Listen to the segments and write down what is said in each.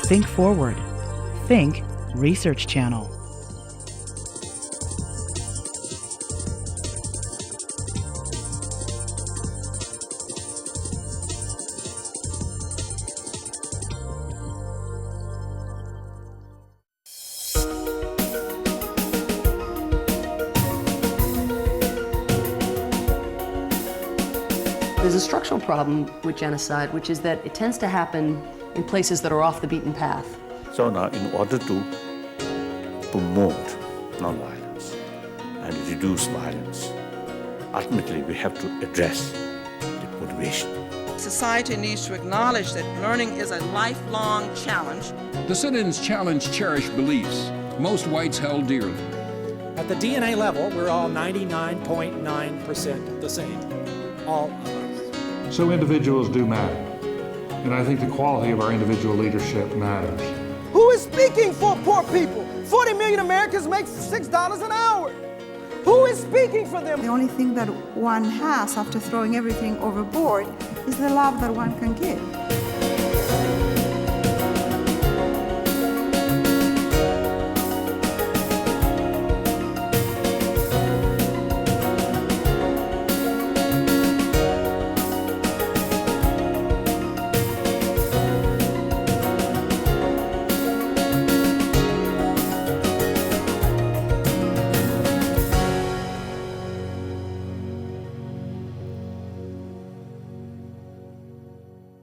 Think forward. Think Research Channel. There's a structural problem with genocide, which is that it tends to happen in places that are off the beaten path. So now, in order to promote nonviolence and reduce violence, ultimately we have to address the motivation. Society needs to acknowledge that learning is a lifelong challenge. The sit-ins challenge cherished beliefs most whites held dearly. At the DNA level, we're all 99.9% the same. All of us. So individuals do matter. And I think the quality of our individual leadership matters. Who is speaking for poor people? 40 million Americans make $6 an hour. Who is speaking for them? The only thing that one has after throwing everything overboard is the love that one can give.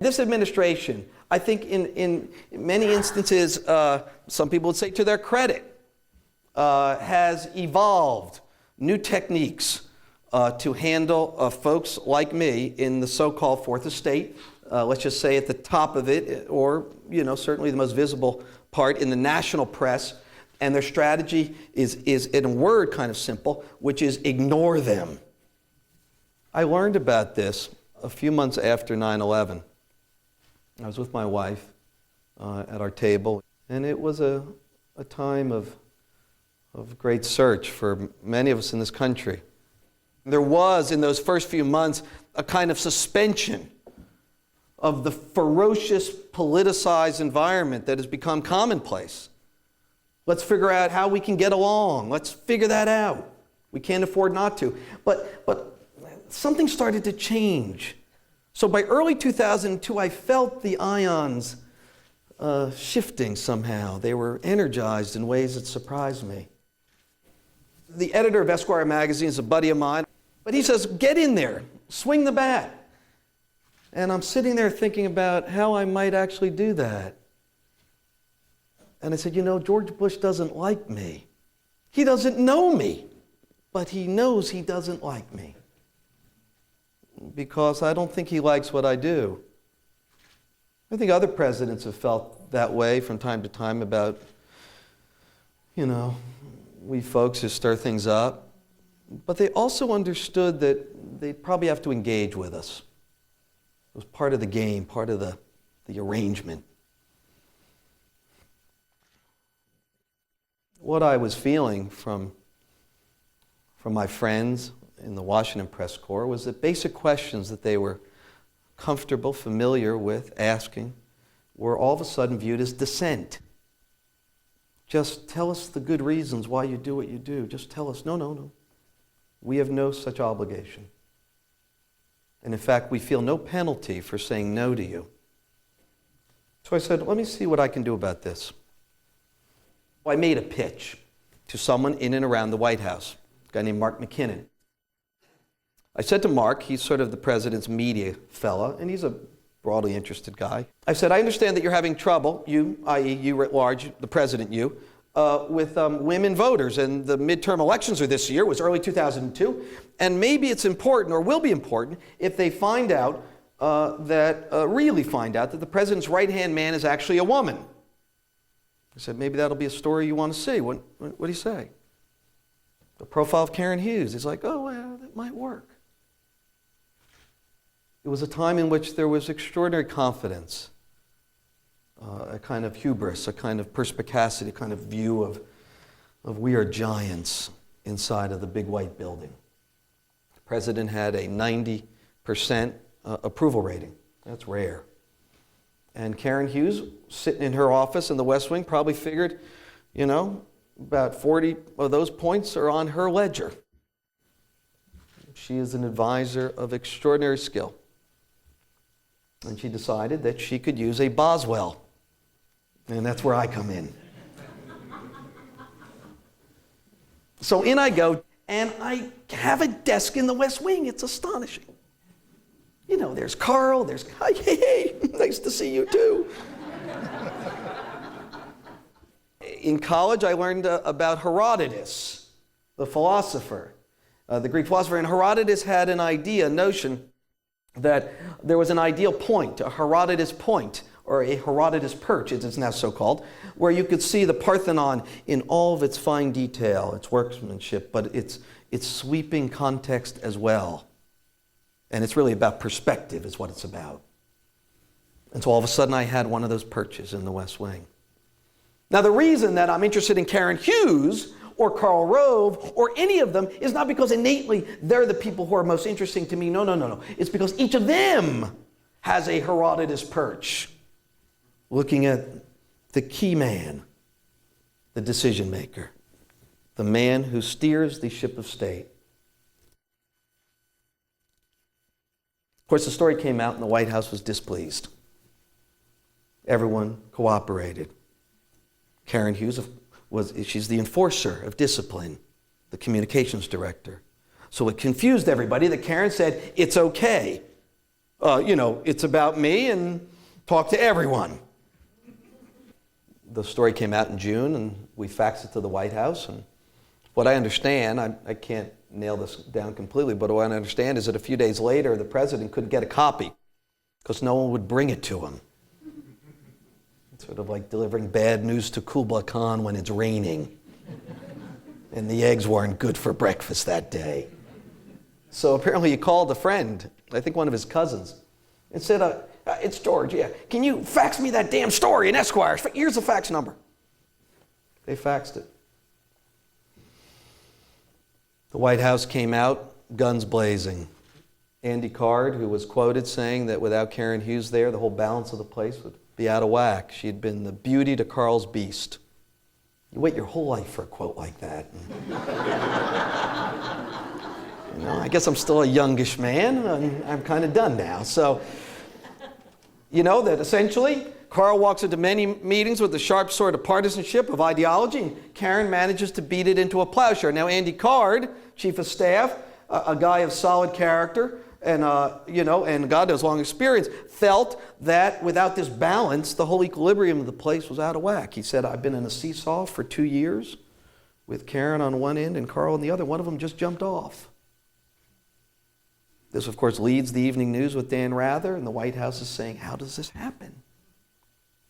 This administration, I think in many instances, some people would say to their credit, has evolved new techniques to handle folks like me in the so-called Fourth Estate, let's just say at the top of it, or certainly the most visible part in the national press. And their strategy is in a word kind of simple, which is ignore them. I learned about this a few months after 9/11. I was with my wife at our table, and it was a time of great search for many of us in this country. There was, in those first few months, a kind of suspension of the ferocious, politicized environment that has become commonplace. Let's figure out how we can get along. Let's figure that out. We can't afford not to. But something started to change. So by early 2002, I felt the ions shifting somehow. They were energized in ways that surprised me. The editor of Esquire magazine is a buddy of mine, but he says, get in there, swing the bat. And I'm sitting there thinking about how I might actually do that. And I said, George Bush doesn't like me. He doesn't know me, but he knows he doesn't like me. Because I don't think he likes what I do. I think other presidents have felt that way from time to time about, we folks who stir things up. But they also understood that they probably have to engage with us. It was part of the game, part of the arrangement. What I was feeling from my friends in the Washington press corps was that basic questions that they were comfortable, familiar with asking were all of a sudden viewed as dissent. Just tell us the good reasons why you do what you do. Just tell us, no. We have no such obligation. And in fact, we feel no penalty for saying no to you. So I said, let me see what I can do about this. I made a pitch to someone in and around the White House, a guy named Mark McKinnon. I said to Mark, he's sort of the president's media fella, and he's a broadly interested guy. I said, I understand that you're having trouble, you, i.e. you at large, the president, you, with women voters, and the midterm elections are this year, it was early 2002, and maybe it's important, or will be important, if they find out really find out that the president's right-hand man is actually a woman. I said, maybe that'll be a story you want to see. What do you say? The profile of Karen Hughes. He's like, oh, well, that might work. It was a time in which there was extraordinary confidence, a kind of hubris, a kind of perspicacity, a kind of view of we are giants inside of the big white building. The president had a 90% approval rating. That's rare. And Karen Hughes, sitting in her office in the West Wing, probably figured, about 40 of those points are on her ledger. She is an advisor of extraordinary skill. And she decided that she could use a Boswell. And that's where I come in. So in I go, and I have a desk in the West Wing. It's astonishing. There's Carl, there's, hey, nice to see you too. In college, I learned about Herodotus, the philosopher, the Greek philosopher. And Herodotus had an idea, a notion, that there was an ideal point, a Herodotus point, or a Herodotus perch, as it's now so called, where you could see the Parthenon in all of its fine detail, its workmanship, but its sweeping context as well. And it's really about perspective is what it's about. And so all of a sudden I had one of those perches in the West Wing. Now the reason that I'm interested in Karen Hughes or Karl Rove or any of them is not because innately they're the people who are most interesting to me. No. It's because each of them has a Herodotus perch, looking at the key man, the decision maker, the man who steers the ship of state. Of course, the story came out and the White House was displeased. Everyone cooperated. Karen Hughes she's the enforcer of discipline, the communications director. So it confused everybody that Karen said, it's okay. It's about me and talk to everyone. The story came out in June and we faxed it to the White House. And what I understand, I can't nail this down completely, but what I understand is that a few days later, the president couldn't get a copy because no one would bring it to him. It's sort of like delivering bad news to Kublai Khan when it's raining and the eggs weren't good for breakfast that day. So apparently he called a friend, I think one of his cousins, and said, it's George, yeah. Can you fax me that damn story in Esquire? Here's the fax number. They faxed it. The White House came out, guns blazing. Andy Card, who was quoted saying that without Karen Hughes there, the whole balance of the place would be out of whack. She had been the beauty to Carl's beast. You wait your whole life for a quote like that. I guess I'm still a youngish man, and I'm kind of done now. So, that essentially, Carl walks into many meetings with the sharp sword of partisanship, of ideology, and Karen manages to beat it into a plowshare. Now, Andy Card, chief of staff, a guy of solid character, and God knows long experience, felt that without this balance, the whole equilibrium of the place was out of whack. He said, I've been in a seesaw for 2 years with Karen on one end and Carl on the other. One of them just jumped off. This, of course, leads the evening news with Dan Rather, and the White House is saying, how does this happen?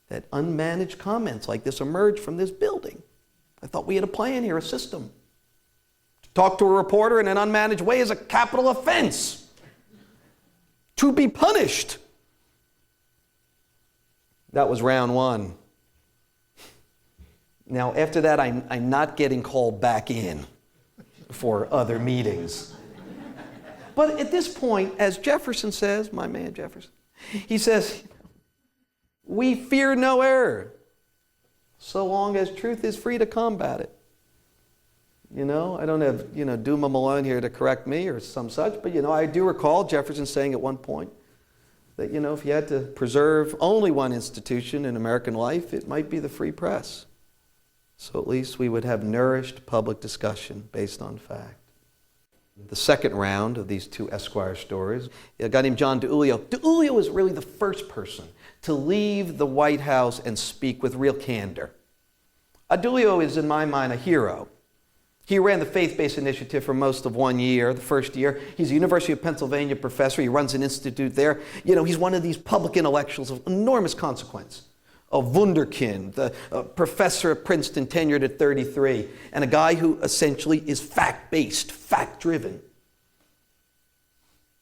That unmanaged comments like this emerge from this building. I thought we had a plan here, a system. To talk to a reporter in an unmanaged way is a capital offense. To be punished. That was round one. Now, after that, I'm not getting called back in for other meetings. But at this point, as Jefferson says, my man Jefferson, he says, we fear no error, so long as truth is free to combat it. I don't have, Duma Malone here to correct me or some such, but, I do recall Jefferson saying at one point that, if you had to preserve only one institution in American life, it might be the free press. So at least we would have nourished public discussion based on fact. The second round of these two Esquire stories, a guy named John DiIulio. DiIulio was really the first person to leave the White House and speak with real candor. DiIulio is, in my mind, a hero. He ran the faith-based initiative for most of 1 year, the first year. He's a University of Pennsylvania professor. He runs an institute there. He's one of these public intellectuals of enormous consequence. A wunderkind, the professor at Princeton, tenured at 33, and a guy who essentially is fact-based, fact-driven.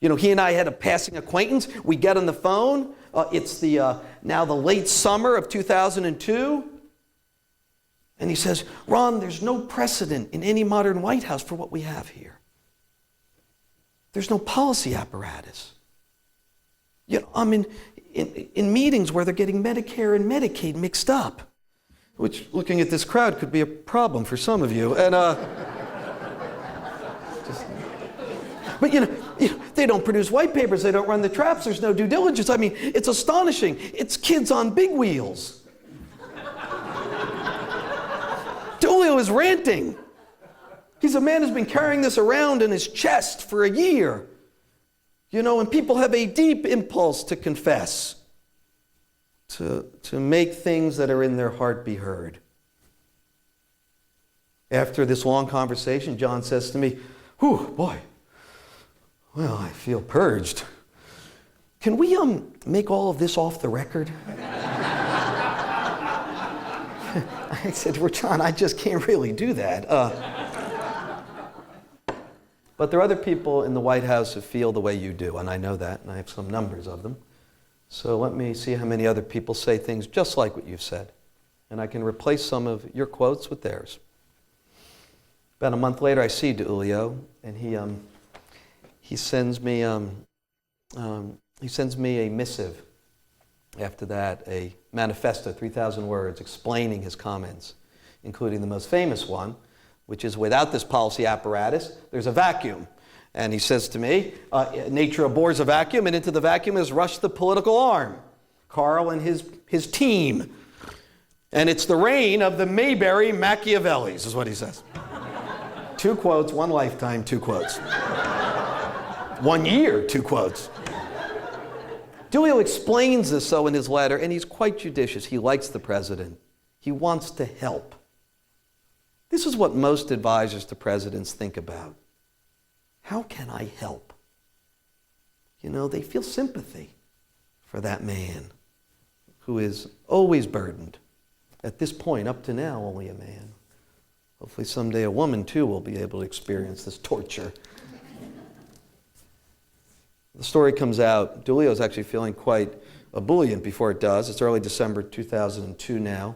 He and I had a passing acquaintance. We get on the phone. It's now the late summer of 2002. And he says, Ron, there's no precedent in any modern White House for what we have here. There's no policy apparatus. in meetings where they're getting Medicare and Medicaid mixed up, which, looking at this crowd, could be a problem for some of you. And but you know, they don't produce white papers, they don't run the traps, there's no due diligence. I mean, it's astonishing. It's kids on big wheels. Tulio is ranting. He's a man who's been carrying this around in his chest for a year. You know, and people have a deep impulse to confess, to make things that are in their heart be heard. After this long conversation, John says to me, "Whew, boy, well, I feel purged. Can we make all of this off the record?" I said, "Well, John, I just can't really do that." But there are other people in the White House who feel the way you do, and I know that, and I have some numbers of them. So let me see how many other people say things just like what you've said. And I can replace some of your quotes with theirs. About a month later, I see Tulio, and he sends me a missive. After that, a manifesto, 3,000 words, explaining his comments, including the most famous one, which is, without this policy apparatus, there's a vacuum. And he says to me, nature abhors a vacuum, and into the vacuum has rushed the political arm, Carl and his team. And it's the reign of the Mayberry Machiavellis, is what he says. 2 quotes, 1 lifetime, 2 quotes. 1 year, 2 quotes. Tulio explains this so in his letter, and he's quite judicious. He likes the president. He wants to help. This is what most advisors to presidents think about. How can I help? You know, they feel sympathy for that man who is always burdened. At this point, up to now, only a man. Hopefully someday a woman, too, will be able to experience this torture. The story comes out. Tulio is actually feeling quite ebullient before it does. It's early December 2002 now.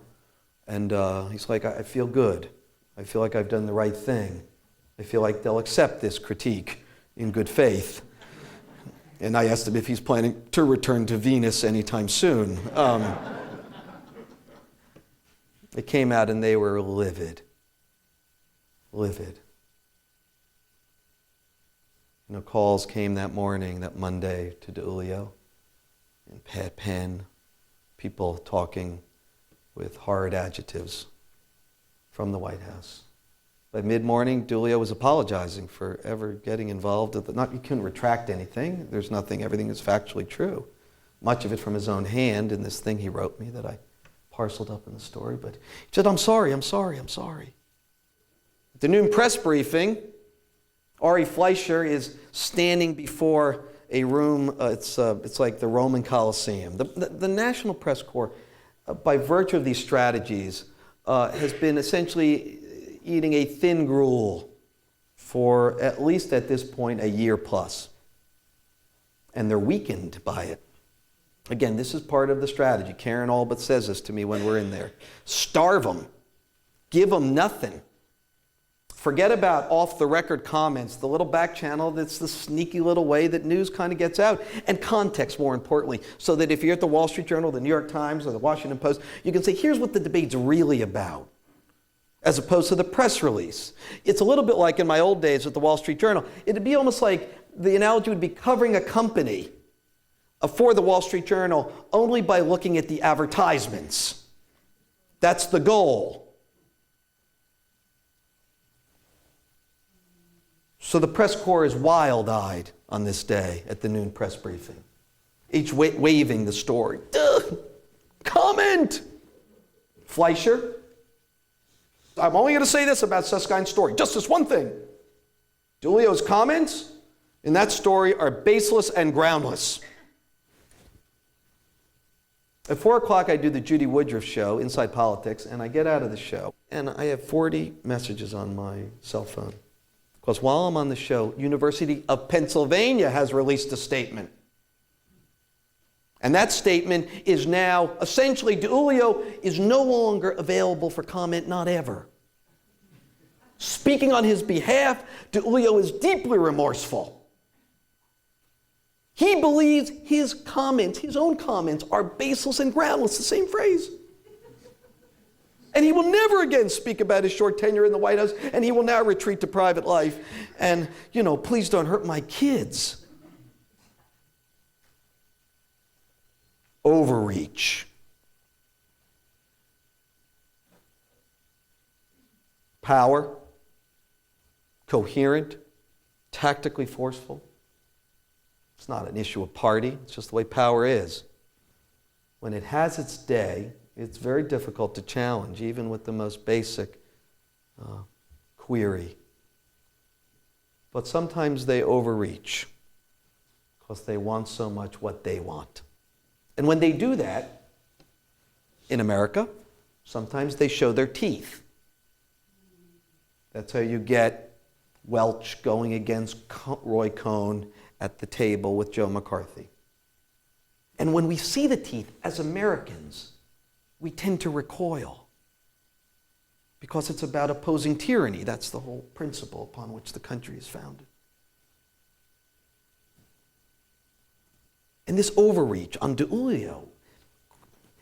And he's like, I feel good. I feel like I've done the right thing. I feel like they'll accept this critique in good faith. And I asked him if he's planning to return to Venus anytime soon. It came out and they were livid. Livid. You know, calls came that morning, that Monday, to Tulio, and Pat Penn, people talking with horrid adjectives from the White House. By mid-morning, Tulio was apologizing for ever getting involved. You couldn't retract anything. There's nothing, everything is factually true. Much of it from his own hand in this thing he wrote me that I parceled up in the story. But he said, I'm sorry. At the noon press briefing, Ari Fleischer is standing before a room, it's like the Roman Colosseum. The National Press Corps, by virtue of these strategies, has been essentially eating a thin gruel for, at least at this point, a year plus. And they're weakened by it. Again, this is part of the strategy. Karen all but says this to me when we're in there. Starve them. Give them nothing. Forget about off-the-record comments, the little back channel that's the sneaky little way that news kind of gets out, and context, more importantly, so that if you're at the Wall Street Journal, the New York Times, or the Washington Post, you can say, here's what the debate's really about, as opposed to the press release. It's a little bit like in my old days at the Wall Street Journal. It'd be almost like the analogy would be covering a company for the Wall Street Journal only by looking at the advertisements. That's the goal. So the press corps is wild-eyed on this day at the noon press briefing, each waving the story. Duh! Comment! Fleischer, I'm only going to say this about Suskind's story, just this one thing. Tulio's comments in that story are baseless and groundless. At 4 o'clock, I do the Judy Woodruff show, Inside Politics, and I get out of the show, and I have 40 messages on my cell phone. Because while I'm on the show, University of Pennsylvania has released a statement. And that statement is now, essentially, Tulio is no longer available for comment, not ever. Speaking on his behalf, Tulio is deeply remorseful. He believes his comments, his own comments, are baseless and groundless, the same phrase. And he will never again speak about his short tenure in the White House, and he will now retreat to private life. And, please don't hurt my kids. Overreach. Power. Coherent. Tactically forceful. It's not an issue of party. It's just the way power is. When it has its day, it's very difficult to challenge, even with the most basic query. But sometimes they overreach because they want so much what they want. And when they do that, in America, sometimes they show their teeth. That's how you get Welch going against Roy Cohn at the table with Joe McCarthy. And when we see the teeth as Americans, we tend to recoil because it's about opposing tyranny. That's the whole principle upon which the country is founded. And this overreach on DiIulio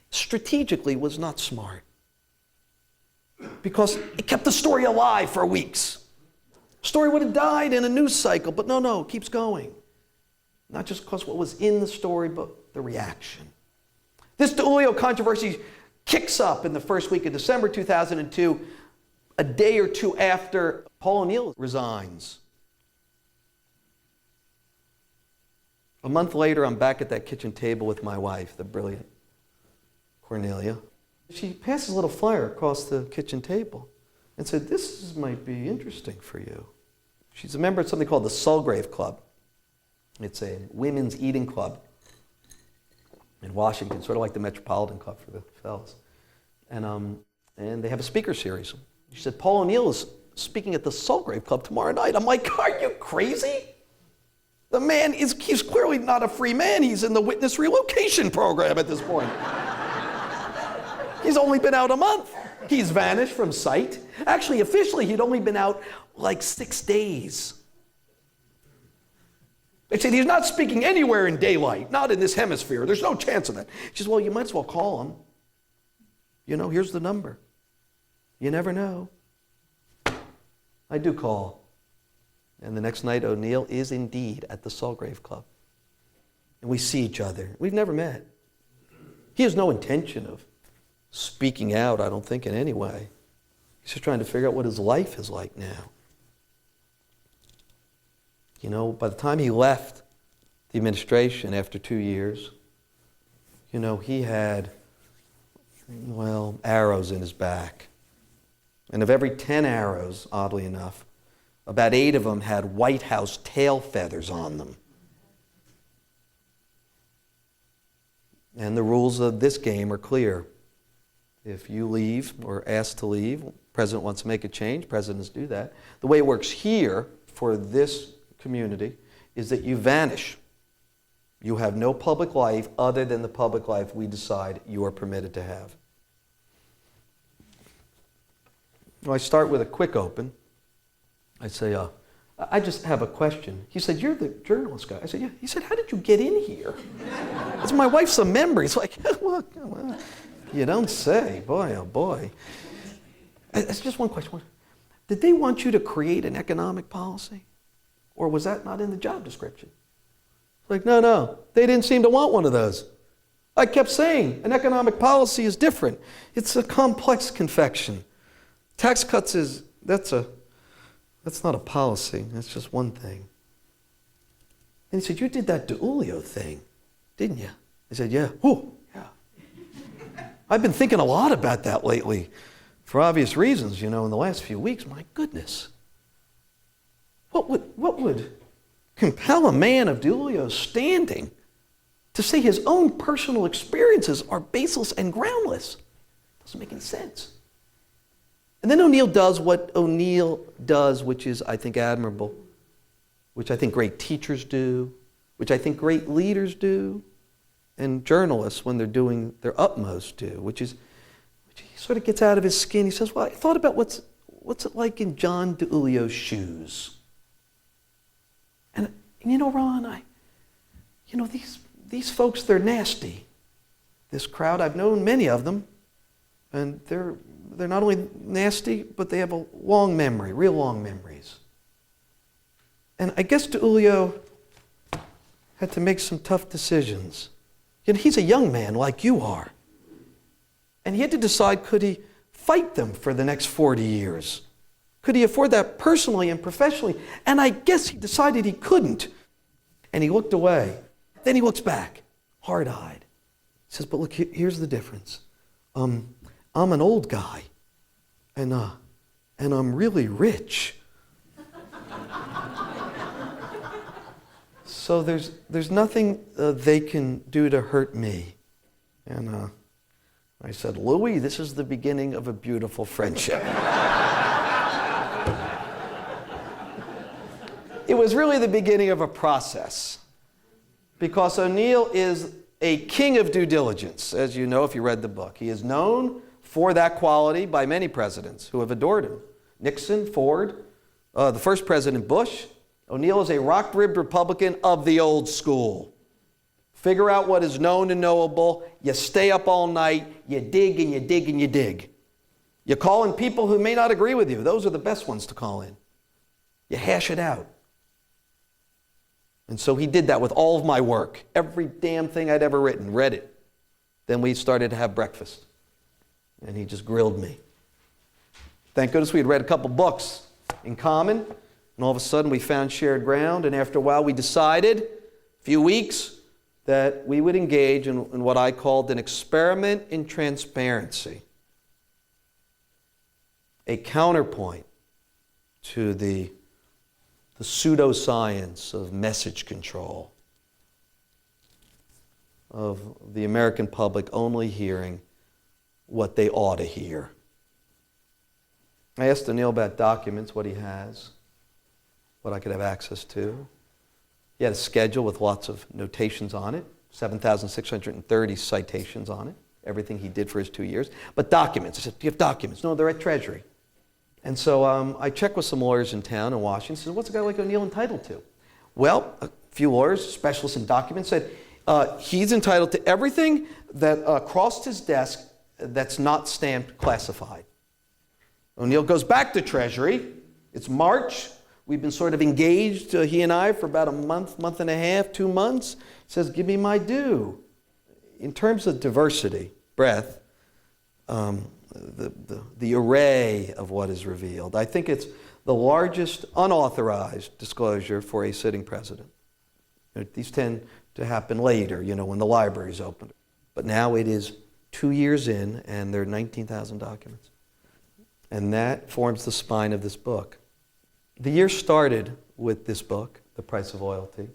strategically was not smart because it kept the story alive for weeks. The story would have died in a news cycle, but no, it keeps going. Not just because what was in the story, but the reaction. This DiIulio controversy kicks up in the first week of December 2002, a day or two after Paul O'Neill resigns. A month later, I'm back at that kitchen table with my wife, the brilliant Cornelia. She passes a little flyer across the kitchen table and said, "This might be interesting for you." She's a member of something called the Sulgrave Club. It's a women's eating club in Washington, sort of like the Metropolitan Club for the fellas. And they have a speaker series. She said, "Paul O'Neill is speaking at the Sulgrave Club tomorrow night." I'm like, "Are you crazy? The man he's clearly not a free man. He's in the witness relocation program at this point." He's only been out a month. He's vanished from sight. Actually, officially, he'd only been out like 6 days. They said he's not speaking anywhere in daylight, not in this hemisphere. There's no chance of that. She says, "Well, you might as well call him. Here's the number. You never know." I do call. And the next night, O'Neill is indeed at the Sulgrave Club. And we see each other. We've never met. He has no intention of speaking out, I don't think, in any way. He's just trying to figure out what his life is like now. By the time he left the administration after 2 years, he had, arrows in his back. And of every 10 arrows, oddly enough, about 8 of them had White House tail feathers on them. And the rules of this game are clear. If you leave or ask to leave, the president wants to make a change, presidents do that. The way it works here for this community is that you vanish. You have no public life other than the public life we decide you are permitted to have. I start with a quick open. I say, "I just have a question." He said, "You're the journalist guy." I said, "Yeah." He said, "How did you get in here?" I said, "My wife's a member." He's like, well, you don't say. Boy, oh boy. It's just one question. Did they want you to create an economic policy? Or was that not in the job description? Like, no. They didn't seem to want one of those. I kept saying, an economic policy is different. It's a complex confection. Tax cuts that's not a policy. That's just one thing. And he said, "You did that DiIulio thing, didn't you?" I said, "Yeah." "Whew, yeah. I've been thinking a lot about that lately for obvious reasons, in the last few weeks. My goodness. What would compel a man of DiIulio's standing to say his own personal experiences are baseless and groundless? Doesn't make any sense." And then O'Neill does what O'Neill does, which is, I think, admirable, which I think great teachers do, which I think great leaders do, and journalists, when they're doing their utmost, do, which he sort of gets out of his skin. He says, "Well, I thought about what's it like in John DiIulio's shoes. And Ron, you know, these folks, they're nasty. This crowd, I've known many of them, and they're not only nasty, but they have a long memory, real long memories. And I guess Tullio had to make some tough decisions. You know, he's a young man like you are. And he had to decide, could he fight them for the next 40 years? Could he afford that personally and professionally? And I guess he decided he couldn't. And he looked away. Then he looks back, hard-eyed. He says, but look, here's the difference. I'm an old guy, and I'm really rich. So there's nothing they can do to hurt me. And I said, Louis, this is the beginning of a beautiful friendship. It was really the beginning of a process, because O'Neill is a king of due diligence, as you know if you read the book. He is known for that quality by many presidents who have adored him. Nixon, Ford, the first President Bush. O'Neill is a rock-ribbed Republican of the old school. Figure out what is known and knowable. You stay up all night. You dig and you dig and you dig. You call in people who may not agree with you. Those are the best ones to call in. You hash it out. And so he did that with all of my work. Every damn thing I'd ever written, read it. Then we started to have breakfast. And he just grilled me. Thank goodness we had read a couple books in common. And all of a sudden we found shared ground. And after a while we decided, a few weeks, that we would engage in what I called an experiment in transparency. A counterpoint to the pseudoscience of message control, of the American public only hearing what they ought to hear. I asked O'Neill about documents, what he has, what I could have access to. He had a schedule with lots of notations on it, 7,630 citations on it, everything he did for his 2 years. But documents, I said, do you have documents? No, they're at Treasury. And so I checked with some lawyers in town in Washington. I said, what's a guy like O'Neill entitled to? Well, a few lawyers, specialists in documents, said he's entitled to everything that crossed his desk that's not stamped classified. O'Neill goes back to Treasury. It's March. We've been sort of engaged, he and I, for about a month, month and a half, 2 months. He says, give me my due. In terms of diversity, breadth, the array of what is revealed, I think it's the largest unauthorized disclosure for a sitting president. These tend to happen later, when the library's open. But now it is 2 years in, and there are 19,000 documents. And that forms the spine of this book. The year started with this book, The Price of Loyalty.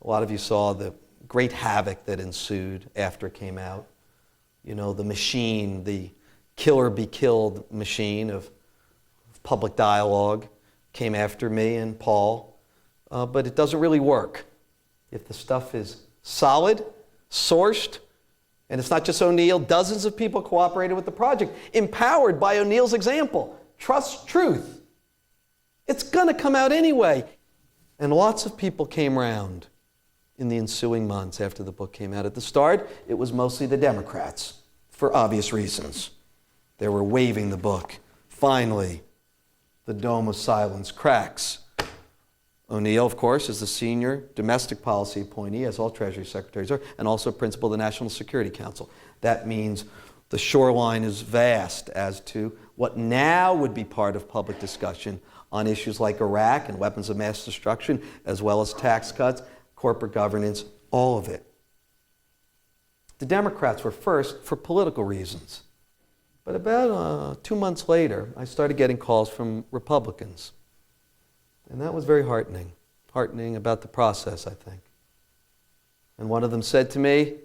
A lot of you saw the great havoc that ensued after it came out. The machine, the kill or be killed machine of public dialogue came after me and Paul. But it doesn't really work. If the stuff is solid, sourced, and it's not just O'Neill, dozens of people cooperated with the project, empowered by O'Neill's example. Trust truth. It's going to come out anyway. And lots of people came round in the ensuing months after the book came out. At the start, it was mostly the Democrats, for obvious reasons. They were waving the book. Finally, the dome of silence cracks. O'Neill, of course, is the senior domestic policy appointee, as all Treasury Secretaries are, and also principal of the National Security Council. That means the shoreline is vast as to what now would be part of public discussion on issues like Iraq and weapons of mass destruction, as well as tax cuts, corporate governance, all of it. The Democrats were first for political reasons. But about 2 months later, I started getting calls from Republicans. And that was very heartening. Heartening about the process, I think. And one of them said to me,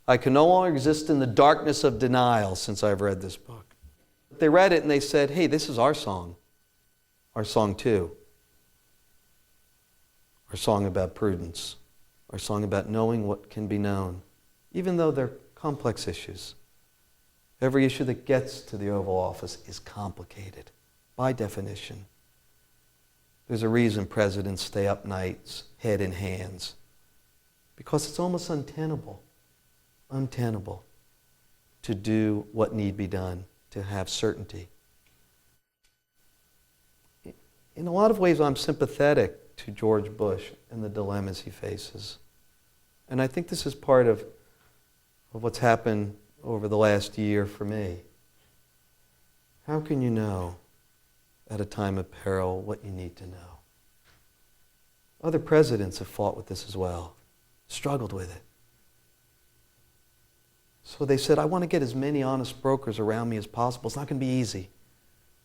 I can no longer exist in the darkness of denial since I've read this book. They read it and they said, hey, this is our song too. Our song about prudence. Our song about knowing what can be known, even though they're complex issues. Every issue that gets to the Oval Office is complicated, by definition. There's a reason presidents stay up nights, head in hands, because it's almost untenable to do what need be done, to have certainty. In a lot of ways, I'm sympathetic to George Bush and the dilemmas he faces. And I think this is part of what's happened over the last year for me. How can you know at a time of peril what you need to know? Other presidents have fought with this as well, struggled with it. So they said, I want to get as many honest brokers around me as possible. It's not going to be easy.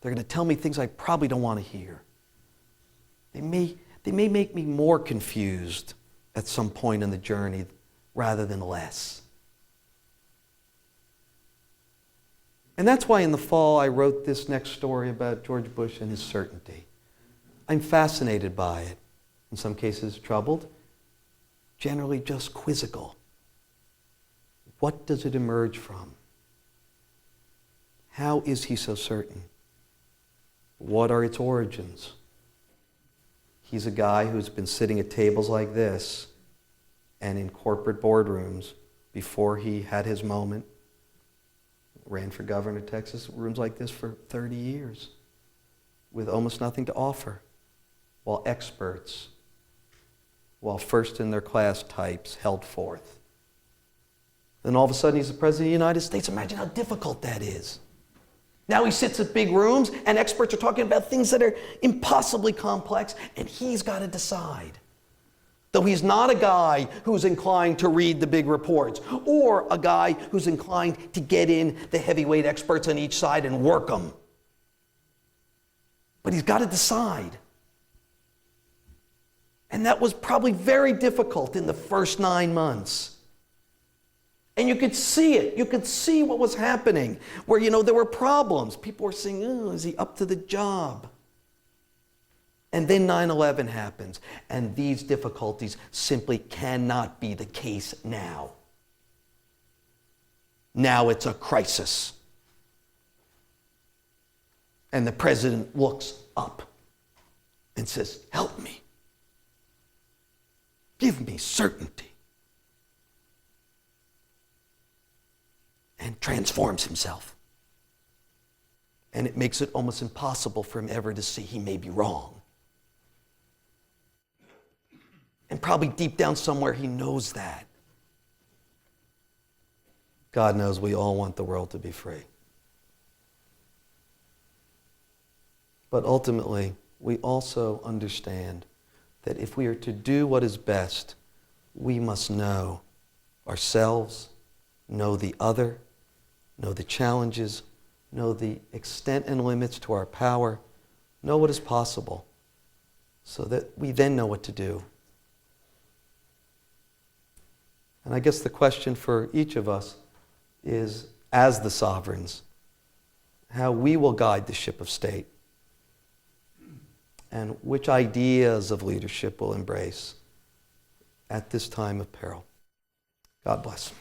They're going to tell me things I probably don't want to hear. They may make me more confused at some point in the journey rather than less. And that's why in the fall I wrote this next story about George Bush and his certainty. I'm fascinated by it. In some cases troubled, generally just quizzical. What does it emerge from? How is he so certain? What are its origins? He's a guy who's been sitting at tables like this and in corporate boardrooms before he had his moment. Ran for governor of Texas, rooms like this for 30 years with almost nothing to offer, while experts, while first in their class types held forth. Then all of a sudden he's the President of the United States. Imagine how difficult that is. Now he sits at big rooms and experts are talking about things that are impossibly complex and he's got to decide. Though he's not a guy who's inclined to read the big reports or a guy who's inclined to get in the heavyweight experts on each side and work them. But he's got to decide. And that was probably very difficult in the first 9 months. And you could see it. You could see what was happening. Where, there were problems. People were saying, oh, is he up to the job? And then 9/11 happens. And these difficulties simply cannot be the case now. Now it's a crisis. And the president looks up and says, help me. Give me certainty. And transforms himself. And it makes it almost impossible for him ever to see he may be wrong. And probably deep down somewhere he knows that. God knows we all want the world to be free. But ultimately, we also understand that if we are to do what is best, we must know ourselves, know the other, know the challenges, know the extent and limits to our power, know what is possible, so that we then know what to do. And I guess the question for each of us is, as the sovereigns, how we will guide the ship of state and which ideas of leadership we'll embrace at this time of peril. God bless.